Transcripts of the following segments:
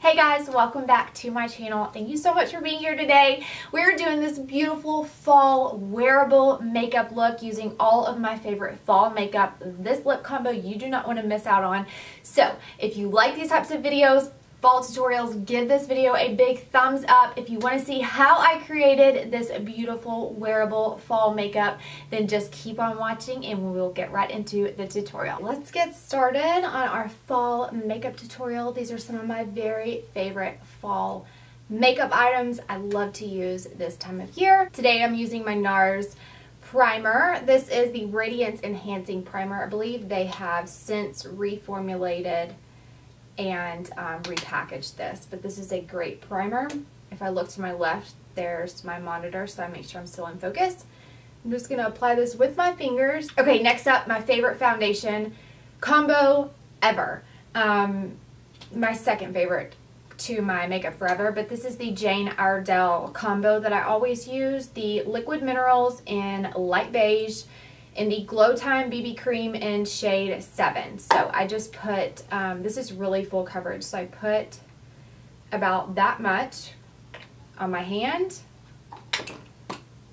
Hey guys, welcome back to my channel. Thank you so much for being here today. We're doing this beautiful fall wearable makeup look using all of my favorite fall makeup. This lip combo you do not want to miss out on. So if you like these types of videos, fall tutorials, give this video a big thumbs up. If you want to see how I created this beautiful wearable fall makeup, then just keep on watching and we will get right into the tutorial. Let's get started on our fall makeup tutorial. These are some of my very favorite fall makeup items I love to use this time of year. Today I'm using my NARS primer. This is the Radiance Enhancing Primer. I believe they have since reformulated and repackaged this, but this is a great primer. If I look to my left, there's my monitor, so I make sure I'm still in focus. I'm just gonna apply this with my fingers. Okay, next up, my favorite foundation combo ever. My second favorite to my Makeup Forever, but this is the Jane Iredale combo that I always use. The Liquid Minerals in light beige, in the Glow Time BB Cream in shade 7. So I just put, this is really full coverage, so I put about that much on my hand,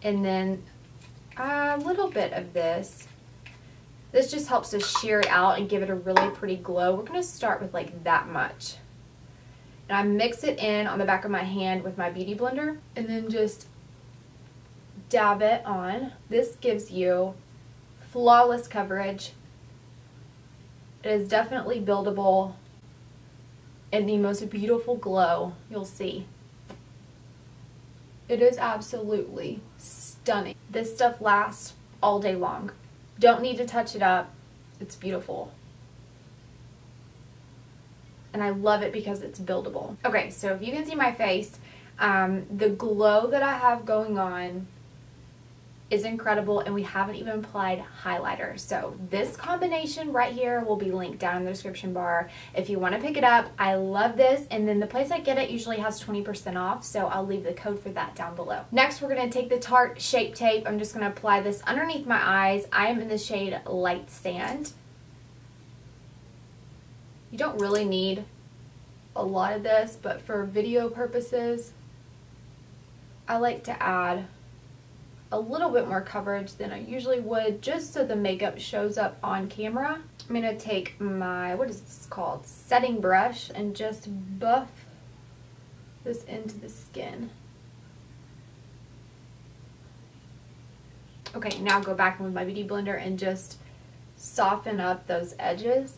and then a little bit of this. This just helps to sheer it out and give it a really pretty glow. We're gonna start with like that much. And I mix it in on the back of my hand with my Beauty Blender, and then just dab it on. This gives you flawless coverage. It is definitely buildable and the most beautiful glow you'll see. It is absolutely stunning. This stuff lasts all day long. Don't need to touch it up. It's beautiful. And I love it because it's buildable. Okay, so if you can see my face, the glow that I have going on is incredible, and we haven't even applied highlighter. So this combination right here will be linked down in the description bar if you want to pick it up. I love this, and then the place I get it usually has 20% off, so I'll leave the code for that down below. Next, we're going to take the Tarte Shape Tape. I'm just going to apply this underneath my eyes. I am in the shade Light Sand. You don't really need a lot of this, but for video purposes, I like to add a little bit more coverage than I usually would, just so the makeup shows up on camera. I'm gonna take my, what is this called, setting brush, and just buff this into the skin. Okay, now go back in with my Beauty Blender and just soften up those edges.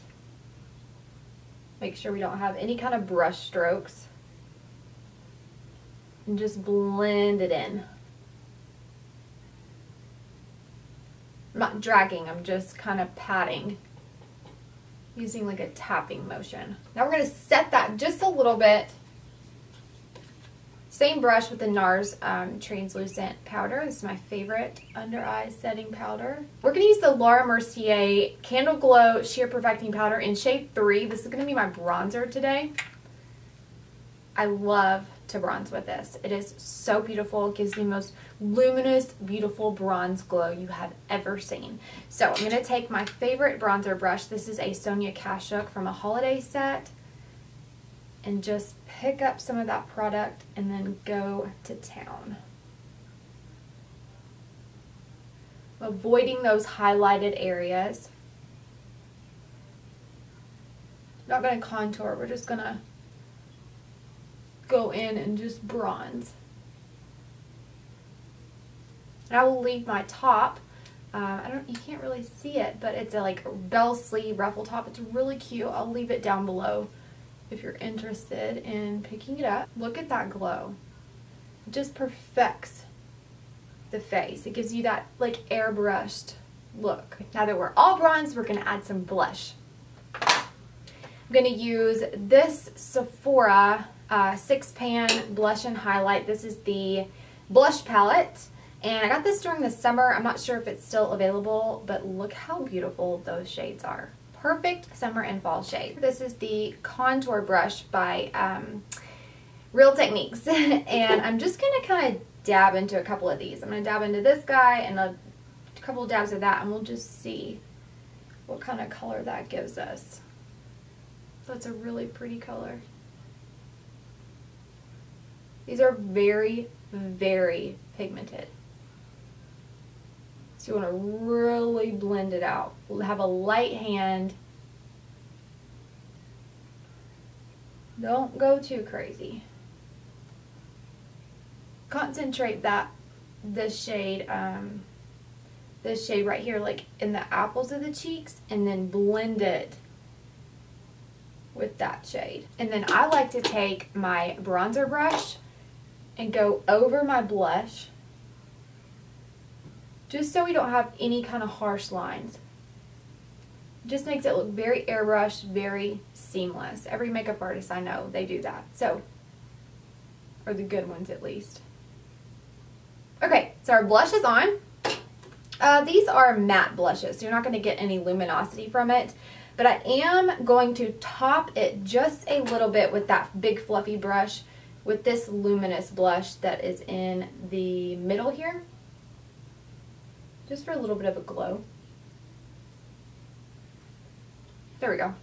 Make sure we don't have any kind of brush strokes, and just blend it in. I'm not dragging, I'm just kind of patting, using like a tapping motion. Now we're going to set that just a little bit. Same brush with the NARS translucent powder. This is my favorite under eye setting powder. We're going to use the Laura Mercier Candle Glow Sheer Perfecting Powder in shade 3. This is going to be my bronzer today. I love to bronze with this. It is so beautiful. It gives the most luminous, beautiful bronze glow you have ever seen. So I'm going to take my favorite bronzer brush. This is a Sonia Kashuk from a holiday set, and just pick up some of that product and then go to town. Avoiding those highlighted areas. Not going to contour, we're just going to go in and just bronze. And I will leave my top. You can't really see it, but it's a like bell sleeve ruffle top. It's really cute. I'll leave it down below if you're interested in picking it up. Look at that glow. It just perfects the face. It gives you that like airbrushed look. Now that we're all bronzed, we're gonna add some blush. I'm gonna use this Sephora 6-pan blush and highlight. This is the blush palette, and I got this during the summer. I'm not sure if it's still available, but look how beautiful those shades are. Perfect summer and fall shade. This is the contour brush by Real Techniques, and I'm just gonna kind of dab into a couple of these. I'm gonna dab into this guy and a couple of dabs of that, and we'll just see what kind of color that gives us. So it's a really pretty color. These are very, very pigmented. So you want to really blend it out. Have a light hand. Don't go too crazy. Concentrate this shade right here, like in the apples of the cheeks, and then blend it with that shade. And then I like to take my bronzer brush and go over my blush, just so we don't have any kind of harsh lines. It just makes it look very airbrushed, very seamless. Every makeup artist I know, they do that. So, or the good ones at least. Okay, so our blush is on. These are matte blushes, so you're not going to get any luminosity from it. But I am going to top it just a little bit with that big fluffy brush with this luminous blush that is in the middle here. Just for a little bit of a glow. There we go.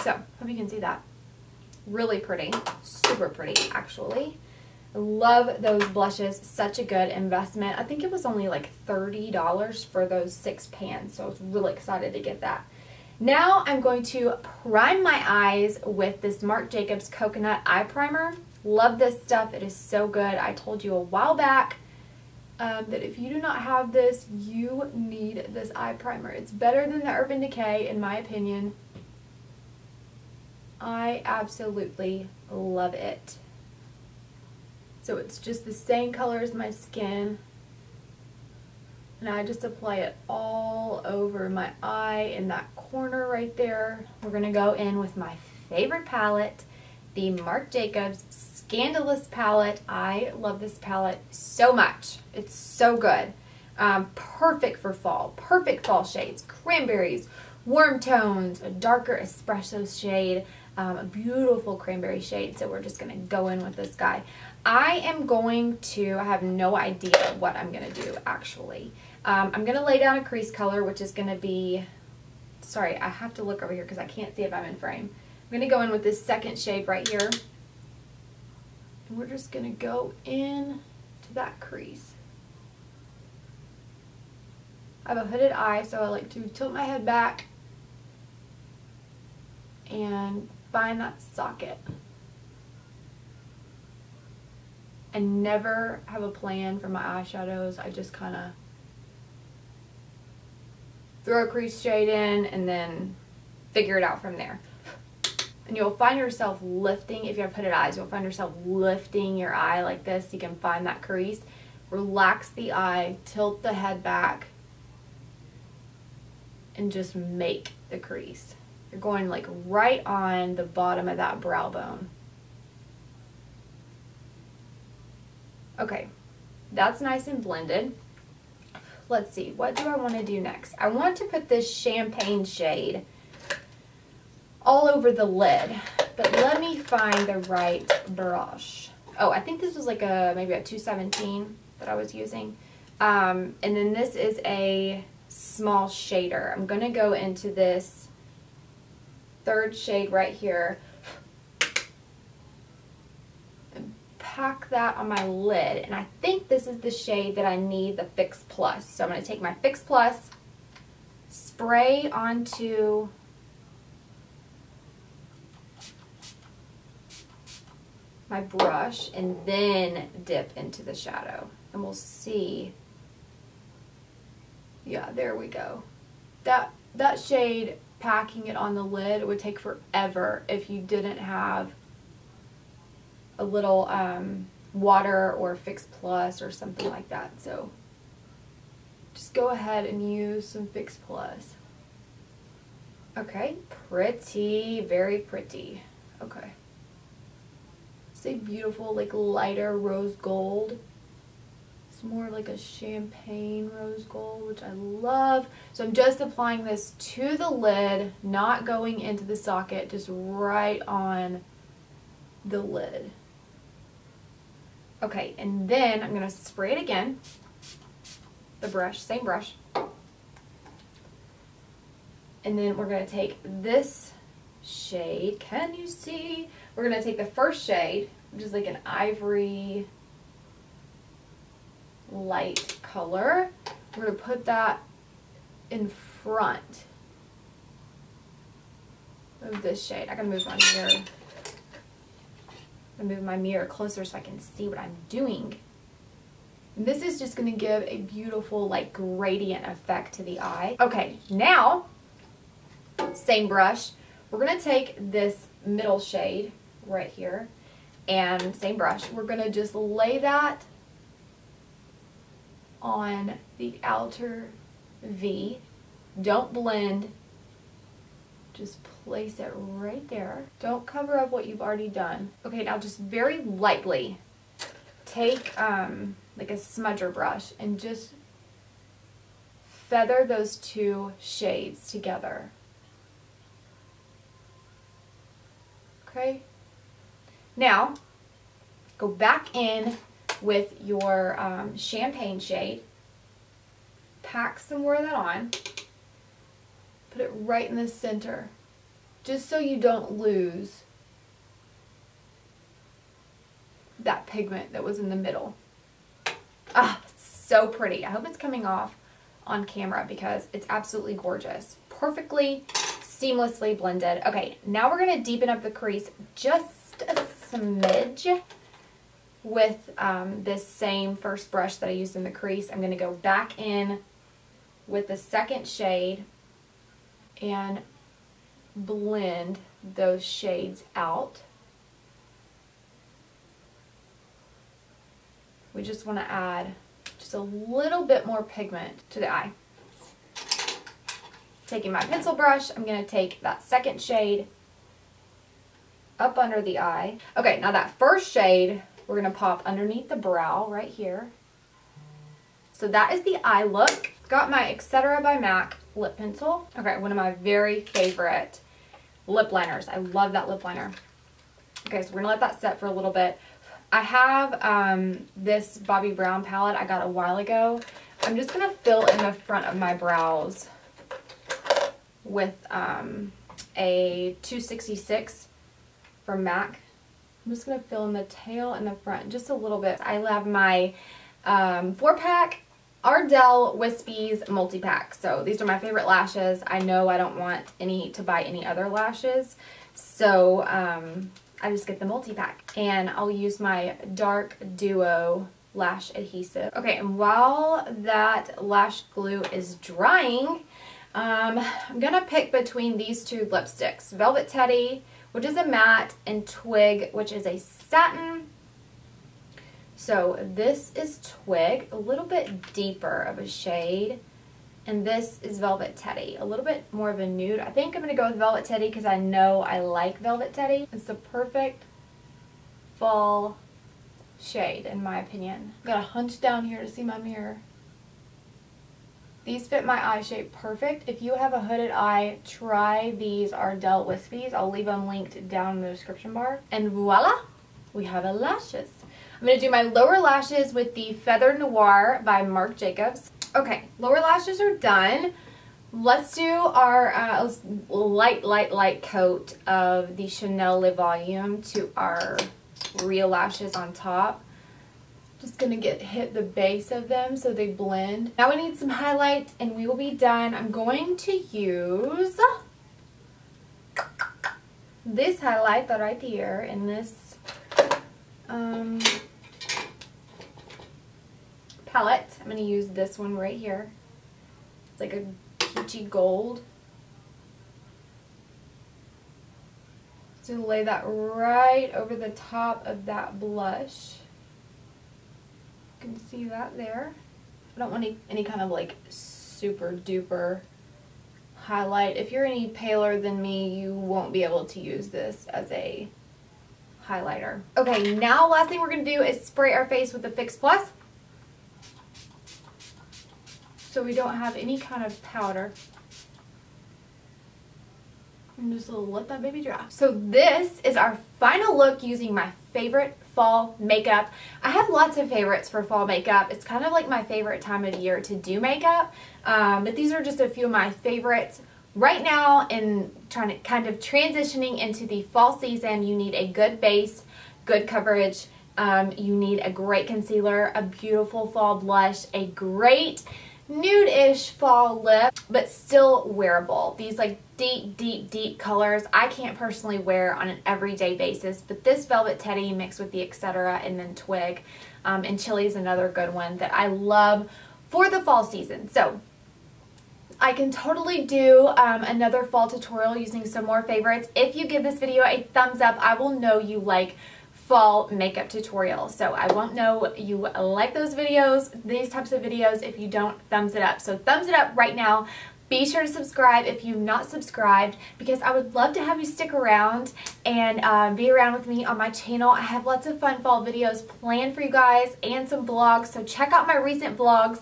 So, hope you can see that. Really pretty. Super pretty, actually. I love those blushes. Such a good investment. I think it was only like $30 for those 6 pans, so I was really excited to get that. Now I'm going to prime my eyes with this Marc Jacobs Coconut Eye Primer. Love this stuff. It is so good. I told you a while back that if you do not have this, you need this eye primer. It's better than the Urban Decay, in my opinion. I absolutely love it. So it's just the same color as my skin. And I just apply it all over my eye in that corner right there. We're going to go in with my favorite palette, the Marc Jacobs Scandalous palette. I love this palette so much. It's so good. Perfect for fall. Perfect fall shades. Cranberries, warm tones, a darker espresso shade, a beautiful cranberry shade. So we're just going to go in with this guy. I have no idea what I'm going to do actually. I'm going to lay down a crease color, which is going to be, sorry, I have to look over here because I can't see if I'm in frame. I'm going to go in with this second shade right here. And we're just going to go in to that crease. I have a hooded eye, so I like to tilt my head back and find that socket. I never have a plan for my eyeshadows. I just kind of throw a crease shade in and then figure it out from there. And you'll find yourself lifting, if you have hooded eyes, you'll find yourself lifting your eye like this. You can find that crease. Relax the eye, tilt the head back, and just make the crease. You're going like right on the bottom of that brow bone. Okay, that's nice and blended. Let's see, what do I want to do next? I want to put this champagne shade all over the lid, but let me find the right brush. Oh, I think this was like maybe a 217 that I was using. And then this is a small shader. I'm going to go into this third shade right here. Pack that on my lid, and I think this is the shade that I need, the Fix Plus. So I'm going to take my Fix Plus, spray onto my brush, and then dip into the shadow, and we'll see. Yeah, there we go. That shade, packing it on the lid, would take forever if you didn't have a little water or Fix Plus or something like that. So just go ahead and use some Fix Plus. Okay, pretty, very pretty. Okay, it's a beautiful, like, lighter rose gold. It's more like a champagne rose gold, which I love. So I'm just applying this to the lid, not going into the socket, just right on the lid. Okay, and then I'm going to spray it again, the brush, same brush. And then we're going to take this shade, can you see? We're going to take the first shade, which is like an ivory light color. We're going to put that in front of this shade. I gotta move my mirror. I'm gonna move my mirror closer so I can see what I'm doing. And this is just gonna give a beautiful like gradient effect to the eye. Okay, now, same brush. We're gonna take this middle shade right here and same brush. We're gonna just lay that on the outer V. Don't blend. Just place it right there. Don't cover up what you've already done. Okay, now just very lightly take like a smudger brush and just feather those two shades together. Okay? Now, go back in with your champagne shade. Pack some more of that on. Put it right in the center, just so you don't lose that pigment that was in the middle. Ah, it's so pretty. I hope it's coming off on camera because it's absolutely gorgeous. Perfectly, seamlessly blended. Okay, now we're going to deepen up the crease just a smidge with this same first brush that I used in the crease. I'm going to go back in with the second shade and blend those shades out. We just want to add just a little bit more pigment to the eye. Taking my pencil brush, I'm going to take that second shade up under the eye. Okay, now that first shade, we're going to pop underneath the brow right here. So that is the eye look. Got my Etc. by MAC lip pencil. Okay, one of my very favorite lip liners. I love that lip liner. Okay, so we're gonna let that set for a little bit. I have this Bobbi Brown palette I got a while ago. I'm just gonna fill in the front of my brows with a 266 from MAC. I'm just gonna fill in the tail and the front just a little bit. I have my 4-pack Ardell Wispies multi-pack. So these are my favorite lashes. I know I don't want to buy any other lashes, so I just get the multi-pack, and I'll use my Dark Duo lash adhesive. Okay, and while that lash glue is drying, I'm gonna pick between these two lipsticks, Velvet Teddy, which is a matte, and Twig, which is a satin. So this is Twig, a little bit deeper of a shade, and this is Velvet Teddy, a little bit more of a nude. I think I'm going to go with Velvet Teddy because I know I like Velvet Teddy. It's the perfect fall shade in my opinion. I've got to hunch down here to see my mirror. These fit my eye shape perfect. If you have a hooded eye, try these Ardell Wispies. I'll leave them linked down in the description bar. And voila, we have our lashes. I'm going to do my lower lashes with the Feather Noir by Marc Jacobs. Okay, lower lashes are done. Let's do our light coat of the Chanel Le Volume to our real lashes on top. Just going to hit the base of them so they blend. Now we need some highlight and we will be done. I'm going to use this highlight right here in this palette. I'm going to use this one right here. It's like a peachy gold. So lay that right over the top of that blush. You can see that there. I don't want any kind of like super duper highlight. If you're any paler than me, you won't be able to use this as a highlighter. Okay, now last thing we're going to do is spray our face with the Fix Plus, so we don't have any kind of powder. And just let that baby dry. So this is our final look using my favorite fall makeup. I have lots of favorites for fall makeup. It's kind of like my favorite time of year to do makeup, but these are just a few of my favorites. Right now, in trying to kind of transitioning into the fall season, you need a good base, good coverage, You need a great concealer, a beautiful fall blush, a great nude-ish fall lip, but still wearable. These like deep colors I can't personally wear on an everyday basis, but this Velvet Teddy mixed with the Etc. and then Twig and Chili is another good one that I love for the fall season. So I can totally do another fall tutorial using some more favorites. If you give this video a thumbs up, I will know you like fall makeup tutorials. So I won't know you like those videos, these types of videos, if you don't thumbs it up. So thumbs it up right now. Be sure to subscribe if you've not subscribed, because I would love to have you stick around and be around with me on my channel. I have lots of fun fall videos planned for you guys and some vlogs, so check out my recent vlogs.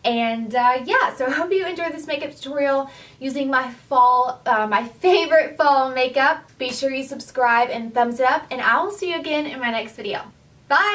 And yeah, so I hope you enjoyed this makeup tutorial using my fall, my favorite fall makeup. Be sure you subscribe and thumbs it up, and I will see you again in my next video. Bye!